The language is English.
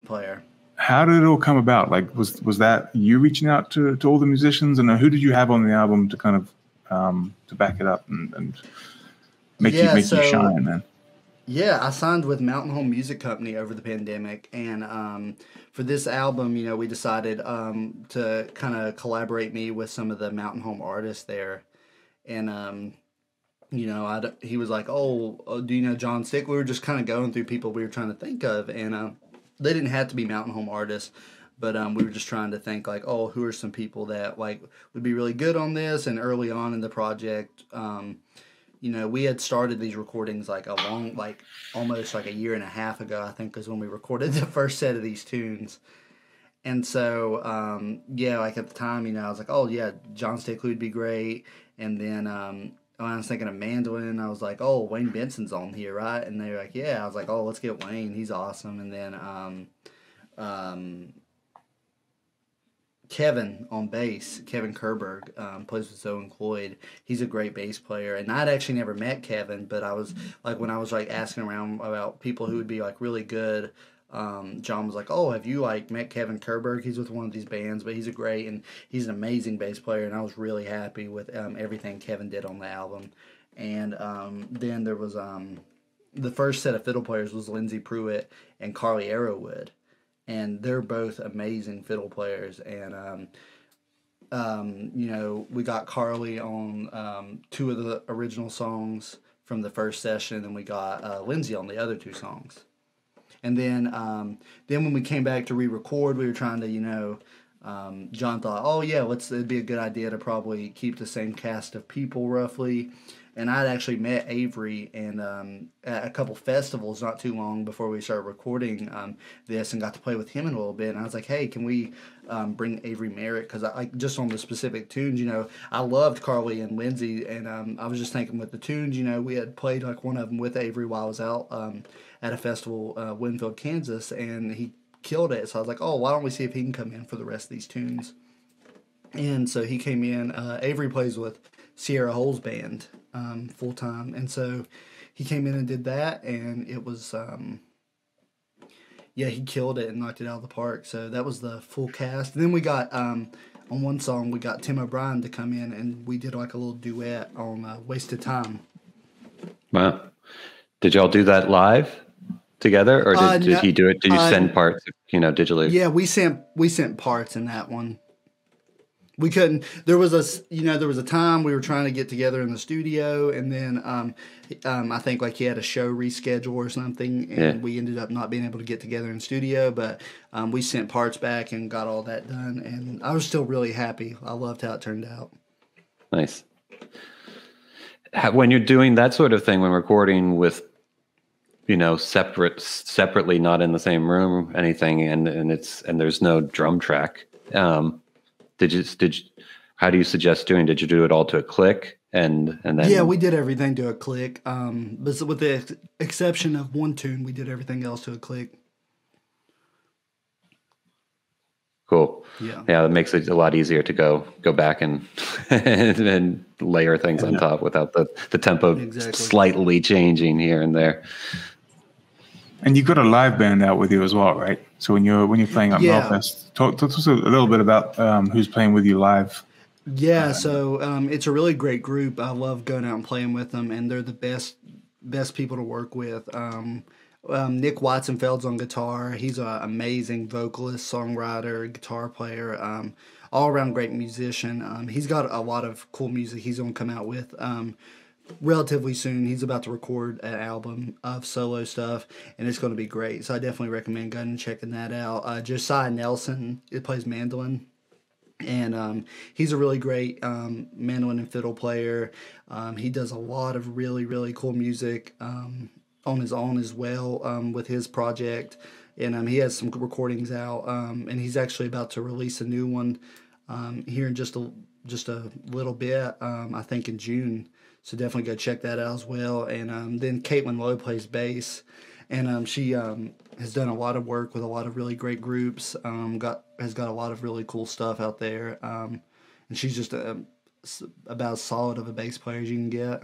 player. How did it all come about? Like, was that you reaching out to all the musicians, and who did you have on the album to kind of to back it up and make you shine, man? Yeah, I signed with Mountain Home Music Company over the pandemic, and for this album, we decided to kind of collaborate me with some of the Mountain Home artists there, and he was like, "Oh, do you know John Stick?" We were just kind of going through people we were trying to think of, and they didn't have to be Mountain Home artists, but we were just trying to think like, "Oh, who are some people that like would be really good on this?" And early on in the project, we had started these recordings like almost like a year and a half ago, I think, is when we recorded the first set of these tunes. And so, like at the time, I was like, oh yeah, John Stickley would be great. And then when I was thinking of mandolin, I was like, oh, Wayne Benson's on here, right? And they were like, yeah. I was like, oh, let's get Wayne. He's awesome. And then Kevin on bass, Kevin Kerberg, plays with Zoe and Cloyd. He's a great bass player, and I'd actually never met Kevin, but I was like, when I was like asking around about people who would be like really good, John was like, "Oh, have you like met Kevin Kerberg? He's with one of these bands, but he's he's an amazing bass player." And I was really happy with everything Kevin did on the album. And then there was the first set of fiddle players was Lindsay Pruitt and Carly Arrowwood, and they're both amazing fiddle players. And we got Carly on two of the original songs from the first session, and we got Lindsay on the other two songs. And then when we came back to re-record, we were trying to, John thought, oh yeah, it'd be a good idea to probably keep the same cast of people roughly. And I'd actually met Avery and at a couple festivals not too long before we started recording this, and got to play with him in a little bit. And I was like, hey, can we bring Avery Merritt? Because I just on the specific tunes, I loved Carly and Lindsay, and I was just thinking with the tunes, we had played like one of them with Avery while I was out at a festival, Winfield, Kansas, and he killed it. So I was like, oh, why don't we see if he can come in for the rest of these tunes? And so he came in. Avery plays with Sierra Hole's band full time, and so he came in and did that, and it was he killed it and knocked it out of the park. So that was the full cast. And then we got on one song we got Tim O'Brien to come in, and we did like a little duet on Wasted Time. Wow. Did y'all do that live together, or did he do it? Did you send parts digitally? Yeah, we sent parts in that one. We couldn't. There was a time we were trying to get together in the studio, and then I think like he had a show reschedule or something, and we ended up not being able to get together in studio. But we sent parts back and got all that done, and I was still really happy. I loved how it turned out. Nice. When you're doing that sort of thing, when recording with separately, not in the same room, anything, and there's no drum track. How do you suggest doing? Did you do it all to a click and then? Yeah, we did everything to a click. But with the exception of one tune, we did everything else to a click. Cool. Yeah, it makes it a lot easier to go back and and layer things on top without the tempo slightly changing here and there. And you've got a live band out with you as well, right? So when you're playing at Melfest, talk to us a little bit about who's playing with you live. Yeah, so it's a really great group. I love going out and playing with them, and they're the best people to work with. Nick Watson-Feld's on guitar. He's an amazing vocalist, songwriter, guitar player, all around great musician. He's got a lot of cool music he's going to come out with. Relatively soon. He's about to record an album of solo stuff, and it's going to be great. So I definitely recommend going and checking that out. Josiah Nelson, it plays mandolin, and he's a really great mandolin and fiddle player. He does a lot of really, really cool music on his own as well with his project, and he has some recordings out, and he's actually about to release a new one here in just a little bit, I think in June. So definitely go check that out as well. And then Caitlin Lowe plays bass, and she has done a lot of work with a lot of really great groups. Has got a lot of really cool stuff out there, and she's just about as solid of a bass player as you can get.